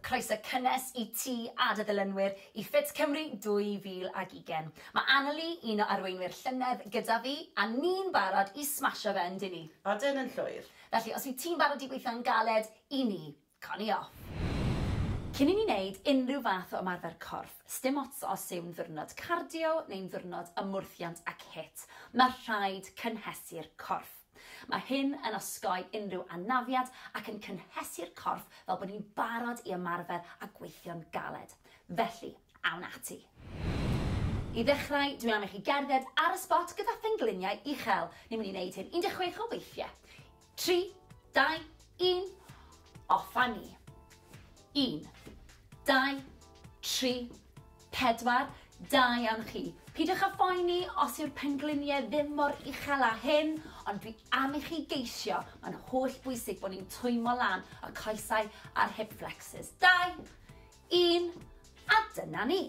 Croeso cynnes I ti a dy ddilynwyr I Ffit Cymru 2020. Mae Annalie, un o arweinwyr llynedd gyda fi, a ni'n barod I smasho fe yndyn ni. A dyn yn llwyr. Felly, os wyt ti'n barod I gweithio'n galed, I ni, coni off. Cyn I ni wneud unrhyw fath o ymarfer corff, sdim ots os yw'n ddiwrnod cardio neu'n ddiwrnod ymwrthiant ac HIIT, mae rhaid cynhesu'r corff. Mae hyn yn osgoi unrhyw anafiad ac yn cynhesu'r corff fel bod ni'n barod I ymarfer a gweithio'n galed. Felly, awn ati. I ddechrau, dwi'n am I chi gerdded ar y spot gyda phengliniau uchel. Ni'n mynd I wneud hyn 16 o weithiau. 3, 2, 1, off a ni. 1, 2, 3, 4, da iawn chi. Pidwch â phoeni os yw'r pengliniau ddim mor uchel â hyn, ond dwi am I chi geisio, mae'n holl bwysig bod ni'n twymo lan y coesau a'r hip flexes. 2, 1, a dyna ni.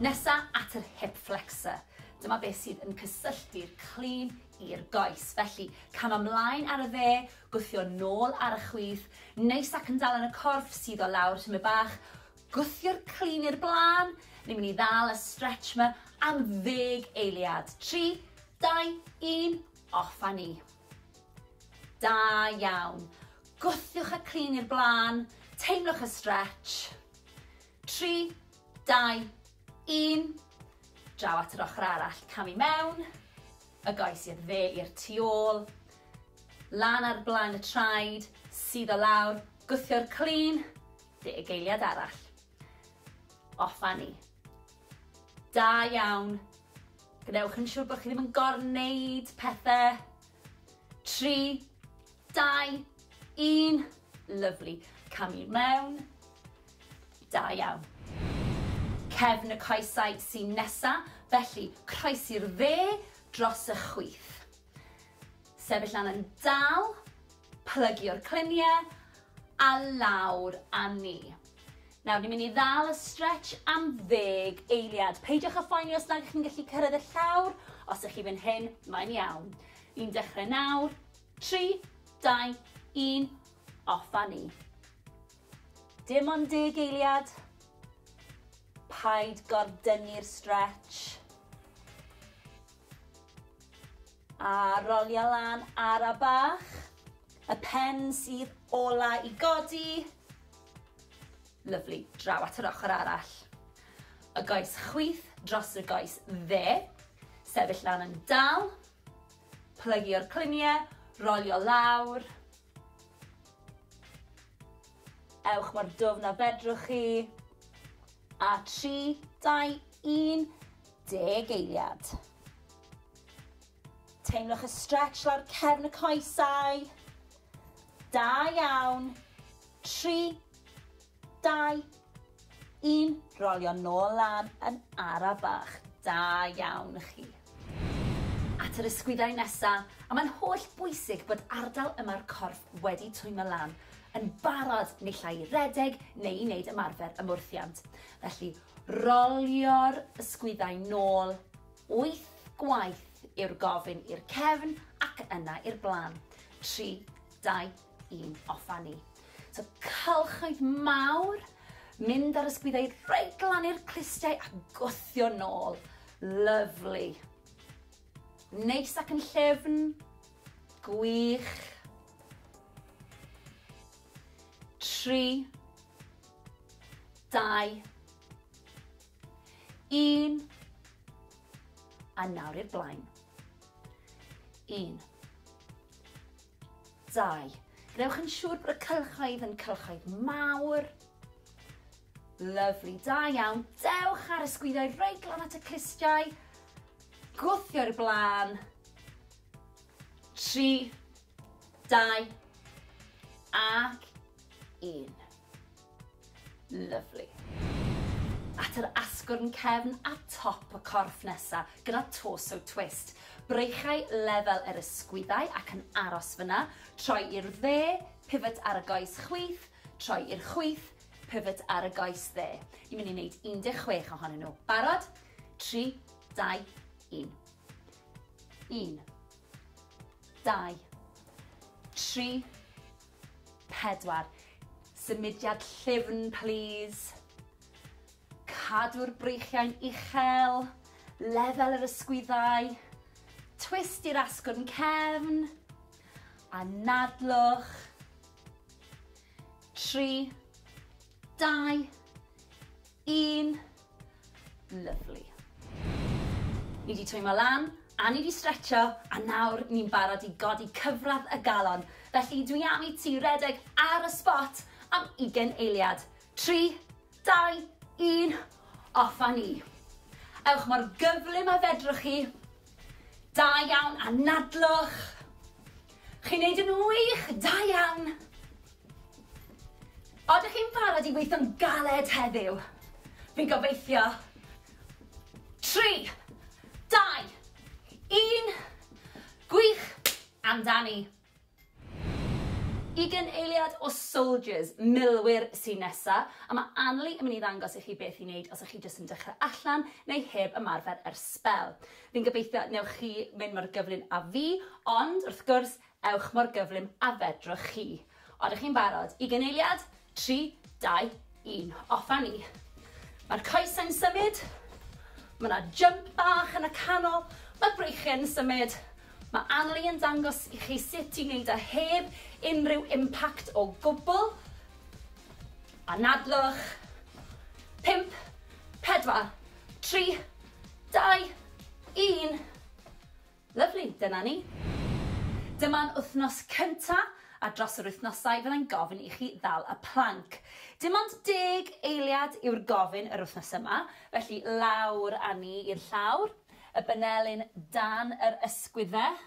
Nesa at yr hip flexor. Dyma beth sydd yn cysylltu'r clean i'r goes. Felly, cam ymlaen ar y dde, gwthio nôl ar y chwith, neis ac yn dal yn y corff sydd o lawr tyma bach, gwthio'r clean i'r blaen, ni'n mynd I ddal y stretch yma am 10 eiliad. 3, 2, 1, off a ni. Da iawn. Gwthiwch y clean i'r blaen, teimlwch y stretch. 3, 2, 1, draw at yr ochr arall, cam I mewn, y goes i'r dde i'r tu ôl, lan ar blaen y traed, sydd o lawr, gwthio'r clean, 10 eiliad arall. Off a ni. Da iawn. Gwnewch yn siŵr bod chi ddim yn gorneud pethau. 3, 2, 1. Lyfli. Cam I mewn. Da iawn. Cefn y coesau sy'n nesa, felly croesi'r dde dros y chwith. Sefyll lan yn dal, plygio'r cliniau, a lawr a ni. Nawr, ni'n mynd I ddal y stretch am 10 eiliad. Peidiwch â phoeni os nag chi'n gallu cyrraedd y llawr. Os ydych chi fan hyn, mae'n iawn. Ni'n dechrau nawr. 3, 2, 1, off a ni. Dim ond 10 eiliad. Paid gordynnu'r stretch. A rolio lan ar a bach. Y pen sydd ola I godi. Lyfli, draw at yr ochr arall. Y goes chwith dros y goes dde. Sefyll lan yn dal. Plygio'r cliniau, rolio lawr. Ewch mor dwfn a fedrwch chi. A 3, 2, 1, 10 eiliad. Teimlwch y stretch lawr cefn y coesau. Da iawn. 3, 2, 1, rolio nôl lan yn ara bach. Da iawn chi. At yr ysgwyddau nesaf, a mae'n holl bwysig bod ardal yma'r corff wedi twymo lan, yn barod neu I redeg neu I wneud ymarfer ymwrthiant. Felly, rolio'r ysgwyddau nôl, 8 gwaith yw'r gofyn i'r cefn ac yna i'r blaen. 3, 2, 1, off a ni. So, cylchoedd mawr, mynd ar ysgwyddau reit lan i'r clustiau a gwthio nôl. Lyfli. Neis ac yn llyfn. Gwych. 3, 2, 1. A nawr i'r blaen. 1, 2. Gnewch yn siŵr bod y cylchoedd yn cylchoedd mawr. Lyfli, da iawn. Dewch ar ysgwyddau reit lan at y clustiau. Gwthio'r blaen. 3, 2, ac 1. Lyfli. At yr asgwrn cefn a top y corff nesa gyda torso twist. Breichau lefel yr ysgwyddau ac yn aros fyna. Troi i'r dde, pivot ar y goes chwith. Troi i'r chwith, pivot ar y goes dde. Ni'n mynd I wneud 16 ohonyn nhw. Barod? 3, 2, 1. 1, 2, 3, 4. Symudiad llyfn, please. Cadw'r breichiau'n uchel. Lefel yr ysgwyddau. Twist i'r asgwrn cefn. Anadlwch. 3, 2, 1. Lovely. Ni wedi twymo lan, a ni wedi stretcho, a nawr ni'n barod i godi cyfradd y galon. Felly dwi am I ti redeg ar y spot am 20 eiliad. 3, 2, 1, off a ni. Ewch mor gyflym a fedrwch chi. Da iawn, anadlwch. Chi'n neud yn wych, da iawn. Odych chi'n barod I weithio'n galed heddiw? Fi'n gobeithio. 3, 2, 1. Gwych, amdani. 20 eiliad o soldiers, milwyr sy'n nesa, a mae Anneli yn mynd I ddangos I chi beth I wneud os ych chi jyst yn dechrau allan neu heb ymarfer yr spel. Fi'n gobeithio newch chi mynd mor gyflym a fi, ond wrth gwrs, ewch mor gyflym a fedrwch chi. Odych chi'n barod? 20 eiliad? 3, 2, 1. Off a ni. Mae'r coesau'n symud. Mae yna jump bach yn y canol. Mae'r breichiau'n symud. Mae Anneli yn dangos I chi sut I wneud a heb unrhyw impact o gwbl. Anadlwch. 5, 4, 3, 2, 1. Lyfli, dyna ni. Dyma'n wythnos cyntaf, a dros yr wythnosau fyddai'n gofyn I chi ddal y PLANC. Dim ond 10 eiliad yw'r gofyn yr wythnos yma, felly lawr a ni i'r llawr, y banelyn dan yr ysgwyddau,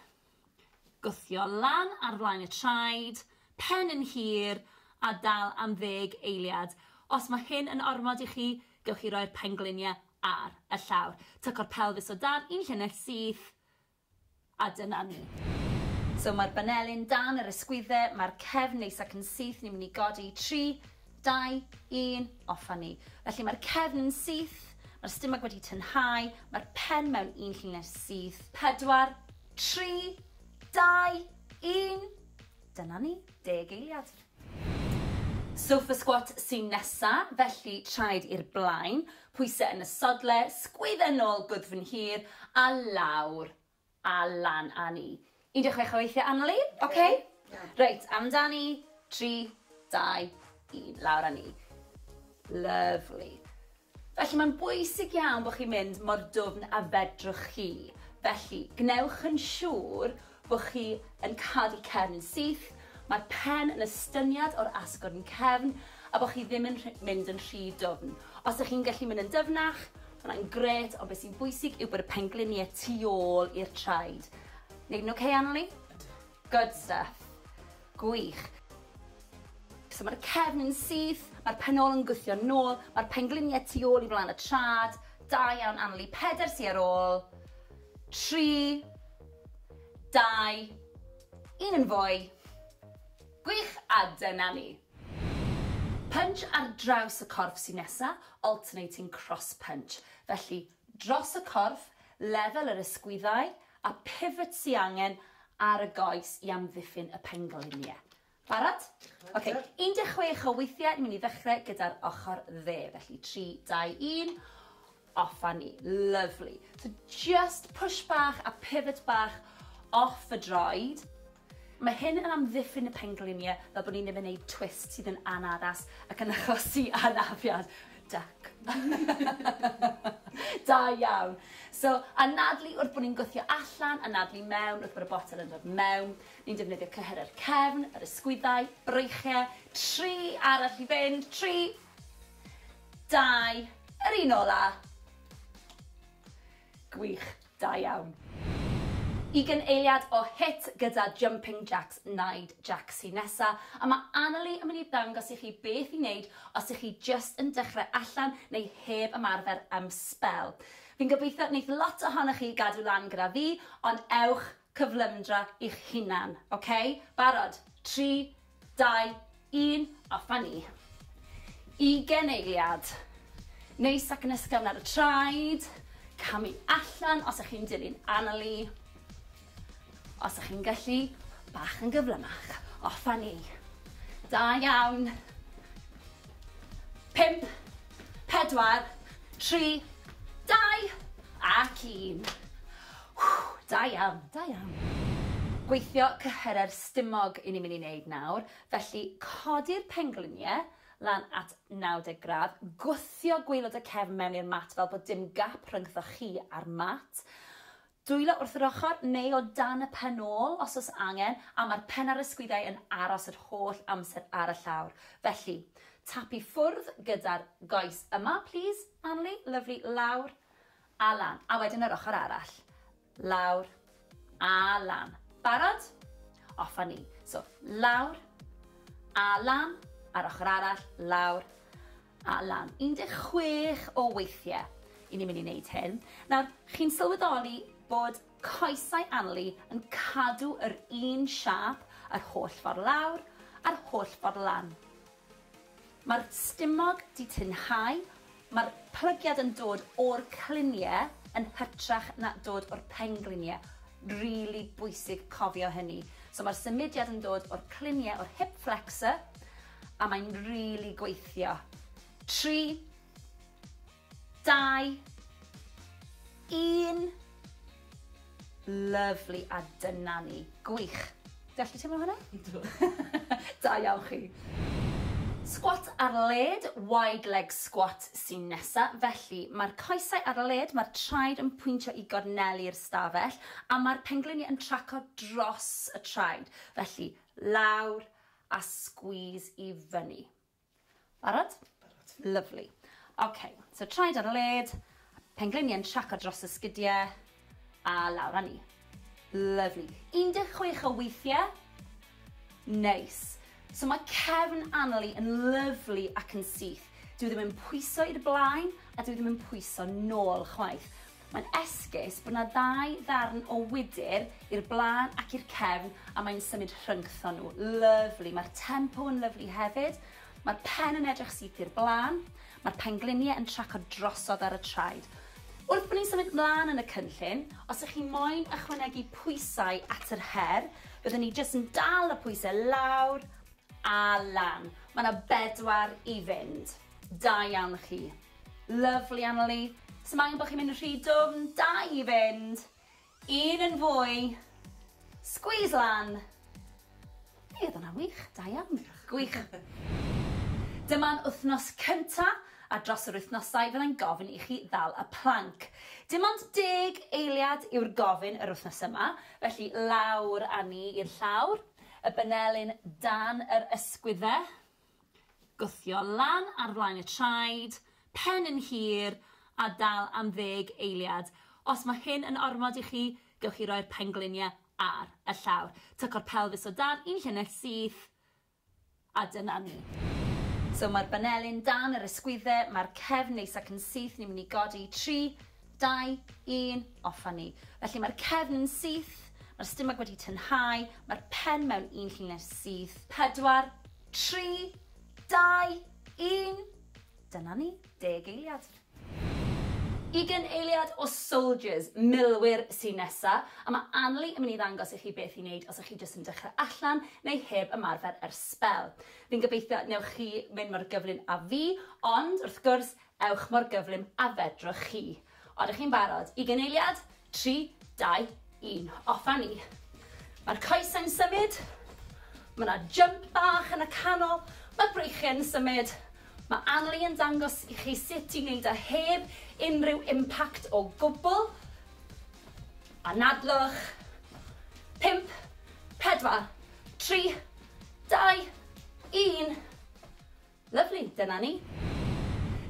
gwthio lan ar flaen y traed, pen yn hir, a dal am 10 eiliad. Os mae hyn yn ormod I chi, gewch chi roi'r pengliniau ar y llawr. Tyco'r pelfis o dan, un llinell syth, a dyna ni. So mae'r banelyn dan yr ysgwyddau, mae'r cefn neis ac yn syth, ni'n mynd I godi 3, 2, 1, off a ni. Felly mae'r cefn yn syth, mae'r stumog wedi tynhau, mae'r pen mewn un llinell syth. 4, 3, 2, 1. Dyna ni, 10 eiliad. SOFFA squat sy'n nesa, felly traed i'r blaen, pwysau yn y sodle, sgwyddau nôl gwddfyn hir, a lawr, a lan a ni. 16 o weithiau, Anneli, OK? Reit, amdani, 3, 2, 1, lawr a ni. Lovely. Felly mae'n bwysig iawn bod chi'n mynd mor dwfn a fedrwch chi. Felly, gnewch yn siŵr bod chi yn cadw'r cefn yn syth, mae'r pen yn estyniad o'r asgwrn cefn, a bod chi ddim yn mynd yn rhy dwfn. Os ydych chi'n gallu mynd yn dyfnach, hwnna'n gret, ond beth sy'n bwysig yw bod y pengliniau tu ôl i'r traed. Neud yn OK, Anneli? Good stuff. Gwych. So mae'r cefn yn syth, mae'r penol yn gwthio nôl, mae'r pengliniau tu ôl I flaen y trad. Da iawn, Anneli. 4 sy ar ôl. 3, 2, 1 yn fwy. Gwych, a dyna ni. Punch ar draws y corff sy'n nesa, alternating cross punch. Felly, dros y corff, lefel yr ysgwyddau, a pivot sy angen ar y goes I amddiffyn y pengliniau. Barod? OK, 16 o weithiau, ni'n mynd I ddechrau gyda'r ochr dde. Felly 3, 2, 1, off a ni. Lovely. So just push bach a pivot bach off y droed. Mae hyn yn amddiffyn y pengliniau fel bod ni'n ddim yn gwneud twist sydd yn anaddas ac yn achosi anafiad. Duck. Da iawn. So, anadlu wrth bod ni'n gwthio allan, anadlu mewn wrth bod y botel yn dod mewn. Ni'n defnyddio cyhyr yr cefn, yr ysgwyddau, breichiau. 3 arall I fynd. 3, 2, yr un ola. Gwych, da iawn. 20 eiliad o HIIT gyda jumping jacks, naid jacks sy'n nesa, a mae Anneli yn mynd I ddangos I chi beth I wneud os ych chi just yn dechrau allan neu heb ymarfer am spel. Fi'n gobeithio wneud lot ohonoch chi gadw lan gyda fi, ond ewch cyflymdra i'ch hunan, OK? Barod? 3, 2, 1, off a ni. 20 eiliad. Neis ac yn ysgafn ar y traed, camu allan os ych chi'n dilyn Anneli. Os ych chi'n gallu, bach yn gyflymach, off a ni. Da iawn. 5, 4, 3, 2, ac 1. Da iawn, da iawn. Gweithio cyhyrer stumog i ni'n mynd i wneud nawr, felly codi'r pengliniau lan at 90 gradd, gwthio gwaelod y cefn mewn i'r mat fel bod dim gap rhyngddo chi a'r mat. Dwylo wrth yr ochr neu o dan y pen ôl os oes angen, a mae'r pen ar y sgwyddau yn aros yr holl amser ar y llawr. Felly, tap i ffwrdd gyda'r goes yma, please, Anli, lyflu, lawr a lan. A wedyn yr ochr arall. Lawr a lan. Barod? Off a ni. So, lawr a lan, ar ochr arall, lawr a lan. 16 o weithiau i ni'n mynd i wneud hyn. Nawr, chi'n sylweddoli bod coesau Anli yn cadw yr un siap yr holl ffordd lawr a'r holl ffordd lan. Mae'r stumog di tinhau, mae'r plygiad yn dod o'r cliniau yn hytrach na dod o'r pengliniau. Really bwysig cofio hynny. So mae'r symudiad yn dod o'r cliniau, o'r hip flexor, a mae'n really gweithio. 3, 2, 1. Lyflu a dyna ni. Gwych. Dellu teimlo hwnna? Da iawn chi. Squat ar led, wide leg squat sy'n nesa. Felly, mae'r coesau ar led, mae'r traed yn pwyntio i gorneli'r stafell, a mae'r pengliniau yn traco dros y traed. Felly, lawr a squeeze i fyny. Barod? Barod. Lyflu. OK, so traed ar led, pengliniau yn traco dros y sgidiau, a lawr a ni. Lyflu. 16 o weithiau. Nice. So mae cefn Anli yn lyflu ac yn syth. Dwi ddim yn pwyso i'r blaen a dwi ddim yn pwyso nôl chwaith. Mae'n esgus bod yna 2 ddarn o wydyr i'r blaen ac i'r cefn a mae'n symud rhyngtho nhw. Lyflu. Mae'r tempo yn lyflu hefyd. Mae'r pen yn edrych syth i'r blaen. Mae'r pengliniau yn traco drosodd ar y traed. Wrth bod ni'n symud mlaen yn y cynllun, os ydych chi moyn ychwanegu pwysau at yr her, byddwn ni jyst yn dal y pwysau lawr a lan. Mae yna 4 i fynd. Da iawn chi. Lyflu Anli. So mae angen bod chi'n mynd rhy dwfn. 2 i fynd. 1 yn fwy. Squeeze lan. Oedd hwnna wych. Da iawn. Gwych. Dyma'n wythnos cyntaf. A dros yr wythnosau fyddai'n gofyn i chi ddal y PLANC. Dim ond 10 eiliad yw'r gofyn yr wythnos yma, felly lawr a ni i'r llawr, y banelyn dan yr ysgwyddau, gwthio lan ar flaen y traed, pen yn hir a dal am 10 eiliad. Os mae hyn yn ormod i chi, gewch chi roi'r pengliniau ar y llawr. Tyco'r pelfis o dan, un llinell syth, a dyna ni. So mae'r banelyn dan yr ysgwyddau, mae'r cefn neis ac yn syth, ni'n mynd i godi 3, 2, 1, off a ni. Felly mae'r cefn yn syth, mae'r stumog wedi tynhau, mae'r pen mewn un llinell syth. 4, 3, 2, 1. Dyna ni, 10 eiliad. 20 eiliad o soldiers, milwyr sy'n nesa, a mae Anli yn mynd i ddangos i chi beth i wneud os ydych chi jyst yn dechrau allan neu heb ymarfer yr spel. Fi'n gobeithio newch chi mynd mor gyflym a fi, ond wrth gwrs, ewch mor gyflym a fedrwch chi. Odych chi'n barod? 20 eiliad, 3, 2, 1. Off a ni. Mae'r coesau'n symud, mae yna jump bach yn y canol, mae'r breichiau'n symud. Mae Anli yn dangos i chi sut i wneud a heb unrhyw impact o gwbl. A nadlwch. 5, 4, 3, 2, 1. Lyflu, dyna ni.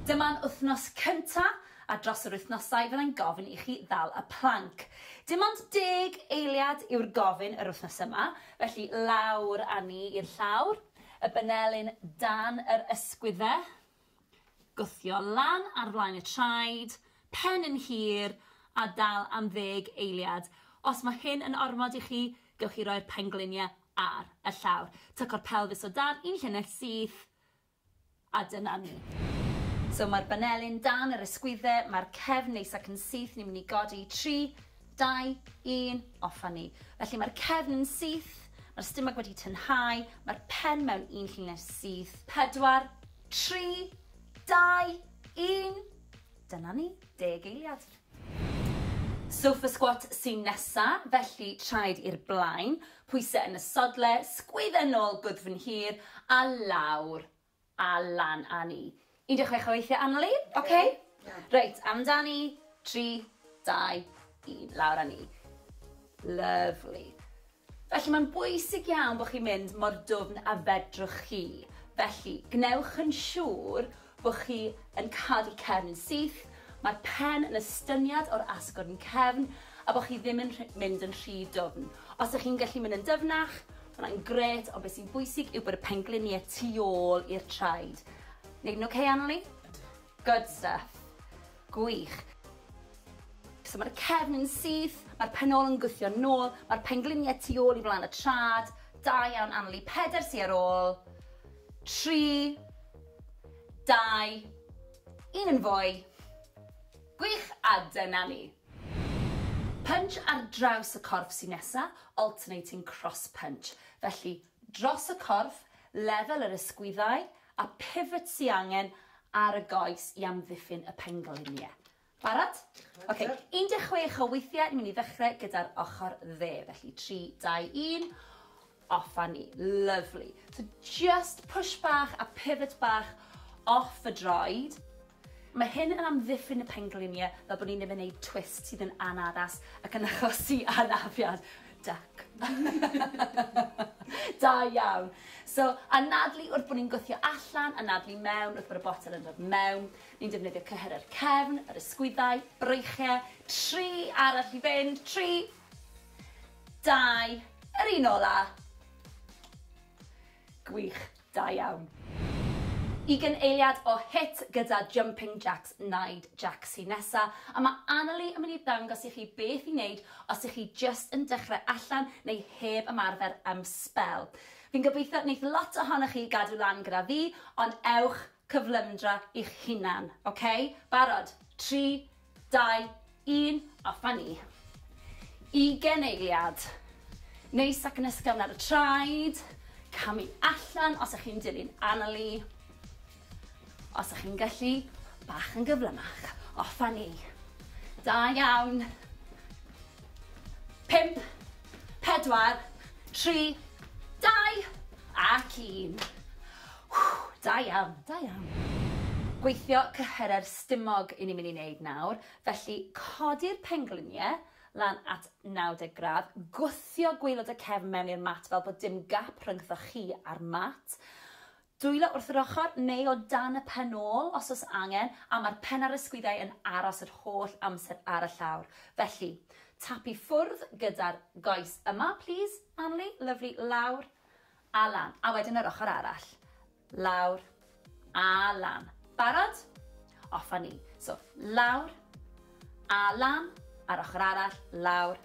Dyma'n wythnos cyntaf, a dros yr wythnosau fyddai'n gofyn i chi ddal y PLANC. Dim ond 10 eiliad yw'r gofyn yr wythnos yma, felly lawr a ni i'r llawr. Y banelyn dan yr ysgwyddau, gwthio lan ar flaen y traed, pen yn hir a dal am 10 eiliad. Os mae hyn yn ormod i chi, gewch chi roi'r pengliniau ar y llawr. Tyco'r pelfis o dan, un llinell syth, a dyna ni. So mae'r banelyn dan yr ysgwyddau, mae'r cefn neis ac yn syth, ni'n mynd i godi 3, 2, 1, off a ni. Felly mae'r cefn yn syth, mae'r stumog wedi tynhau, mae'r pen mewn un llinell syth. 4, 3, 2, 1. Dyna ni, 10 eiliad. SOFFA squat sy'n nesa, felly traed i'r blaen, pwysau yn y sodle, sgwyddau nôl gwddf yn hir, a lawr, a lan a ni. 16 o weithiau, Anneli? OK? Reit, amdani, 3, 2, 1, lawr a ni. Lovely. Felly mae'n bwysig iawn bod chi'n mynd mor dwfn a fedrwch chi. Felly, gnewch yn siŵr bod chi yn cadw cefn yn syth, mae'r pen yn estyniad o'r asgwrn cefn, a bod chi ddim yn mynd yn rhy dwfn. Os ydych chi'n gallu mynd yn dyfnach, mae'n gret, ond beth sy'n bwysig yw bod y pengliniau tu ôl i'r traed. Neud yn OK, Anneli? Good stuff. Gwych. So mae'r cefn yn syth, mae'r penol yn gwthio nôl, mae'r pengliniau tu ôl i flaen y trad. Da iawn, Anneli. 4 sy ar ôl. 3, 2, 1 yn fwy. Gwych, a dyna ni. Punch ar draws y corff sy'n nesa, alternating cross punch. Felly, dros y corff, lefel yr ysgwyddau, a pivot sy'n angen ar y goes i amddiffyn y pengliniau. Barod? OK, 16 o weithiau, ni'n mynd i ddechrau gyda'r ochr dde. Felly, 3, 2, 1, off a ni. Lovely. So, just push bach a pivot bach off y droed. Mae hyn yn amddiffyn y pengliniau fel bod ni'n ddim yn gwneud twist sydd yn anaddas ac yn achosi anafiad. Duck. Da iawn. So, anadlu wrth bod ni'n gwthio allan, anadlu mewn wrth bod y botel yn dod mewn. Ni'n defnyddio cyhyr yr cefn, yr ysgwyddau, breichiau. 3 arall i fynd. 3, 2, yr un ola. Gwych, da iawn. 20 eiliad o HIIT gyda jumping jacks, naid jacks sy'n nesa. A mae Anneli yn mynd i ddangos i chi beth i wneud os ych chi just yn dechrau allan neu heb ymarfer am spel. Fi'n gobeithio wneud lot ohonoch chi gadw lan gyda fi, ond ewch cyflymdra i'ch hunan. OK? Barod? 3, 2, 1, off a ni. 20 eiliad. Neis ac yn ysgafn ar y traed. Camu allan os ych chi'n dilyn Anneli. Os ydych chi'n gallu, bach yn gyflymach. Off a ni. Da iawn. 5, 4, 3, 2, ac 1. Da iawn, da iawn. Gweithio cyhyr stumog i ni'n mynd i wneud nawr. Felly, codi'r pengliniau lan at 90 gradd. Gwthio gwaelod y cefn mewn i'r mat fel bod dim gap rhyngddoch chi a'r mat. Dwylo wrth yr ochr neu o dan y pen ôl os oes angen, a mae'r pen ar ysgwyddau yn aros yr holl amser ar y llawr. Felly, tap i ffwrdd gyda'r goes yma, please, Anneli. Lyflu, lawr a lan. A wedyn yr ochr arall. Lawr a lan. Barod? Off a ni. So, lawr a lan, a'r ochr arall, lawr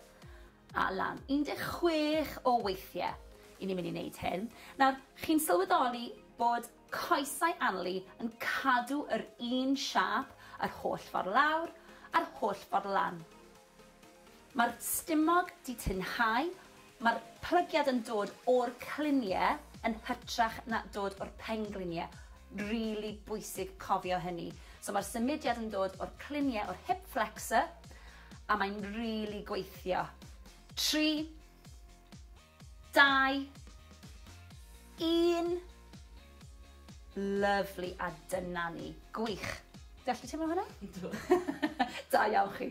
a lan. 16 o weithiau i ni'n mynd i wneud hyn. Nawr, chi'n sylweddoli bod coesau Anneli yn cadw yr un siap yr holl ffordd lawr a'r holl ffordd lan. Mae'r stumog di tinhau, mae'r plygiad yn dod o'r cliniau yn hytrach na dod o'r pengliniau. Really bwysig cofio hynny. So mae'r symudiad yn dod o'r cliniau, o'r hip flexor, a mae'n really gweithio. 3, 2, 1. Lovely, a dyna ni. Gwych. Gallu teimlo hwnna? Da iawn chi.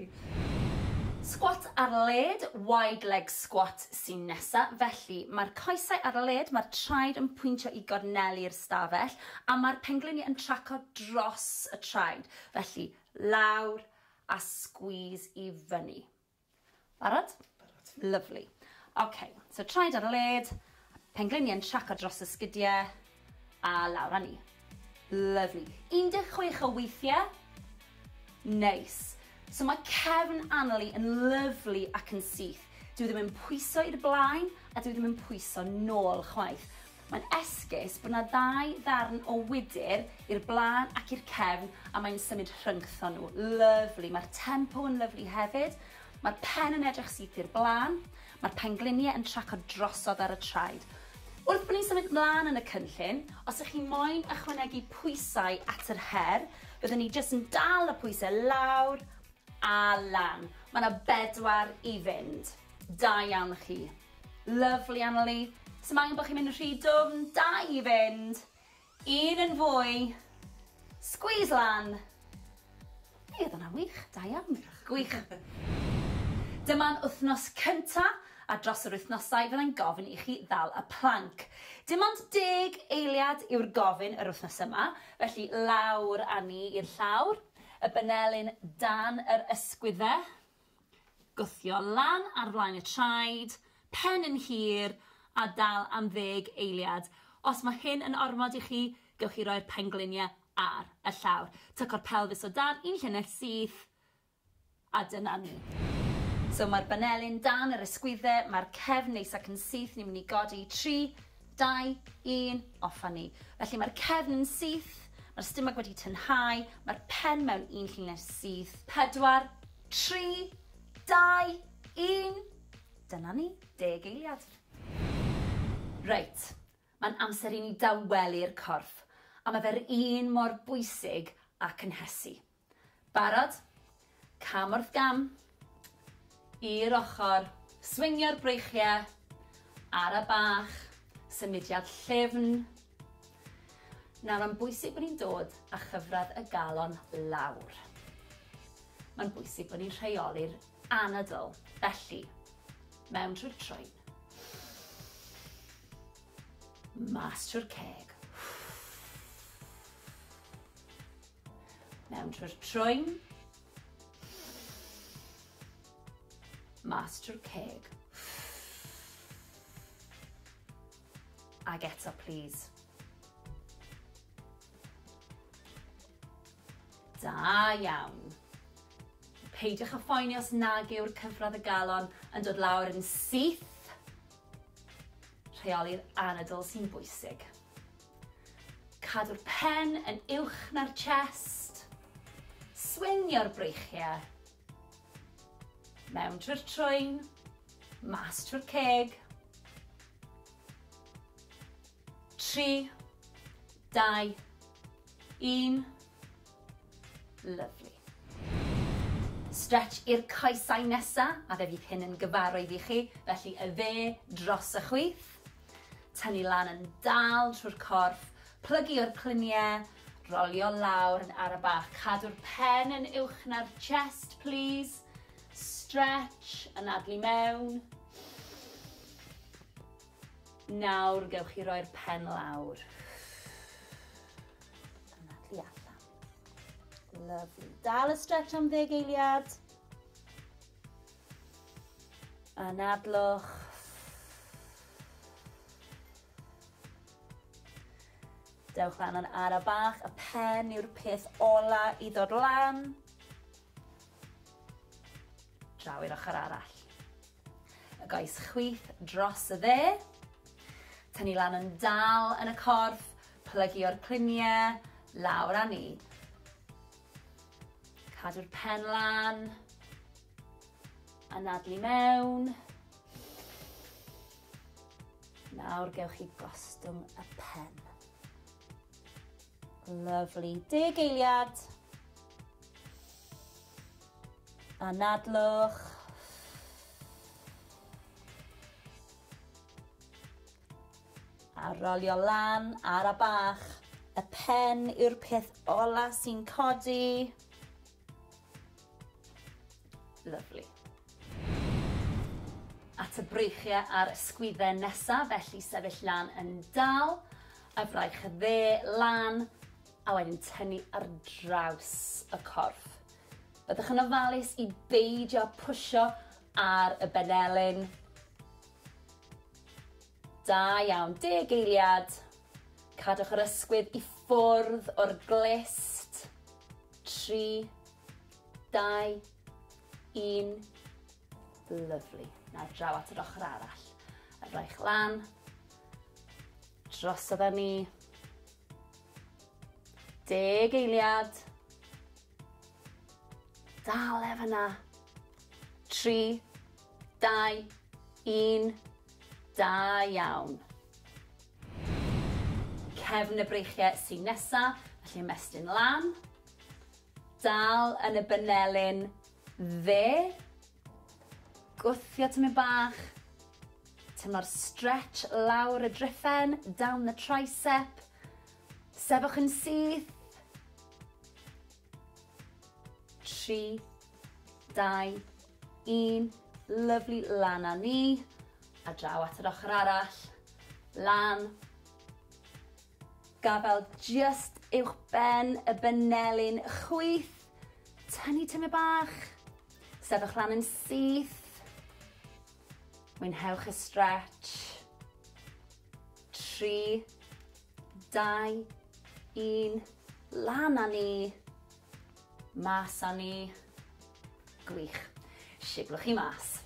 Squat ar led, wide leg squat sy'n nesa. Felly, mae'r coesau ar led, mae'r traed yn pwyntio i gornelu'r stafell, a mae'r pengliniau yn traco dros y traed. Felly, lawr a squeeze i fyny. Barod? Barod. Lovely. OK, so traed ar led, pengliniau yn traco dros y sgidiau, a lawr a ni. Lovely. 16 o weithiau. Nice. So mae cefn Anneli yn lyflu ac yn syth. Dwi ddim yn pwyso i'r blaen a dwi ddim yn pwyso nôl chwaith. Mae'n esgus bod yna 2 ddarn o wydyr i'r blaen ac i'r cefn a mae'n symud rhyngtho nhw. Lyflu. Mae'r tempo yn lyflu hefyd. Mae'r pen yn edrych syth i'r blaen. Mae'r pengliniau yn traco drosodd ar y traed. Wrth bod ni'n symud mlaen yn y cynllun, os ydych chi moyn ychwanegu pwysau at yr her, byddwn ni jyst yn dal y pwysau lawr a lan. Mae yna 4 i fynd. Da iawn chi. Lyfli Anneli. So mae angen bod chi'n mynd yn rhy dwfn. 2 i fynd. 1 yn fwy. Squeeze lan. Oedd yna wych. Da iawn. Gwych. Dyma'n wythnos cyntaf. A dros yr wythnosau fyddai'n gofyn i chi ddal y planc. Dim ond 10 eiliad yw'r gofyn yr wythnos yma, felly lawr a ni i'r llawr, y banelyn dan yr ysgwyddau, gwthio lan ar flaen y traed, pen yn hir a dal am 10 eiliad. Os mae hyn yn ormod i chi, gewch chi roi'r pengliniau ar y llawr. Tyco'r pelfis o dan, un llinell syth, a dyna ni. So mae'r banelyn dan yr ysgwyddau, mae'r cefn neis ac yn syth, ni'n mynd i godi 3, 2, 1, off a ni. Felly mae'r cefn yn syth, mae'r stumog wedi tynhau, mae'r pen mewn un llinell syth. 4, 3, 2, 1. Dyna ni, 10 eiliad. Reit, mae'n amser i ni dawelu'r corff, a mae fe'r un mor bwysig ac yn hesu. Barod? Cam wrth gam. I'r ochr, swingio'r breichiau, ar y bach, symudiad llyfn. Nawr, mae'n bwysig bod ni'n dod a chyfradd y galon lawr. Mae'n bwysig bod ni'n rheoli'r anadl, felly, mewn trwy'r troen. Mas trwy'r ceg. Mewn trwy'r troen. Mas trwy'r ceg. Ag eto, please. Da iawn. Peidiwch â phoeni os nag yw'r cyfradd y galon yn dod lawr yn syth. Rheoli'r anadl sy'n bwysig. Cadw'r pen yn uwch na'r chest. Swingio'r breichiau. Mewn trwy'r troen, mas trwy'r ceg. 3, 2, 1. Lyfli. Stretch i'r coesau nesaf, a fe fydd hyn yn gyfarwydd i chi, felly y fe dros y chwith. Tynnu lan yn dal trwy'r corff, plygu o'r cliniau, rolio lawr yn ar y bach. Cadw'r pen yn uwch na'r chest, please. Stretch, anadlu mewn. Nawr gewch chi roi'r pen lawr. Anadlu allan. Lyfli. Dal y stretch am 10 eiliad. Anadlwch. Dewch lan yn ar y bach. Y pen yw'r peth ola i ddod lan. Draw i'r ochr arall. Y goes chwith dros y dde. Tynnu lan yn dal yn y corff, plygu o'r cliniau, lawr â ni. Cadw'r pen lan. Anadlu mewn. Nawr gewch chi gostwng y pen. Lyfli. 10 eiliad. Anadlwch. A rolio lan ar y bach. Y pen yw'r peth ola sy'n codi. Lyfli. At y breichiau a'r ysgwyddau nesaf, felly sefyll lan yn dal. A fraich y dde lan, a wedyn tynnu ar draws y corff. Byddwch yn ofalus i beidio pwsio ar y benelyn. Da iawn, 10 eiliad. Cadwch yr ysgwydd i ffwrdd o'r glist. 3, 2, 1. Lyfli. Nawr draw at yr ochr arall. A fraich lan. Drosodd â ni. 10 eiliad. Dal efo na. 3, 2, 1. Da iawn. cefn y breichiau sy'n nesa, felly ymestyn lan. Dal yn y banelyn dde. Gwthio tymyn bach. Tymlo'r stretch lawr y driffen, down the tricep. Sefwch yn syth. 3, 2, 1. Lovely, lan â ni. A draw at yr ochr arall. Lan. Gafel just uwch ben y banelyn chwith. Tynnu tymyn bach. Sefwch lan yn syth. Mwynhewch y stretch. 3, 2, 1. Lan â ni. Mas â ni. Gwych. Siglwch chi mas.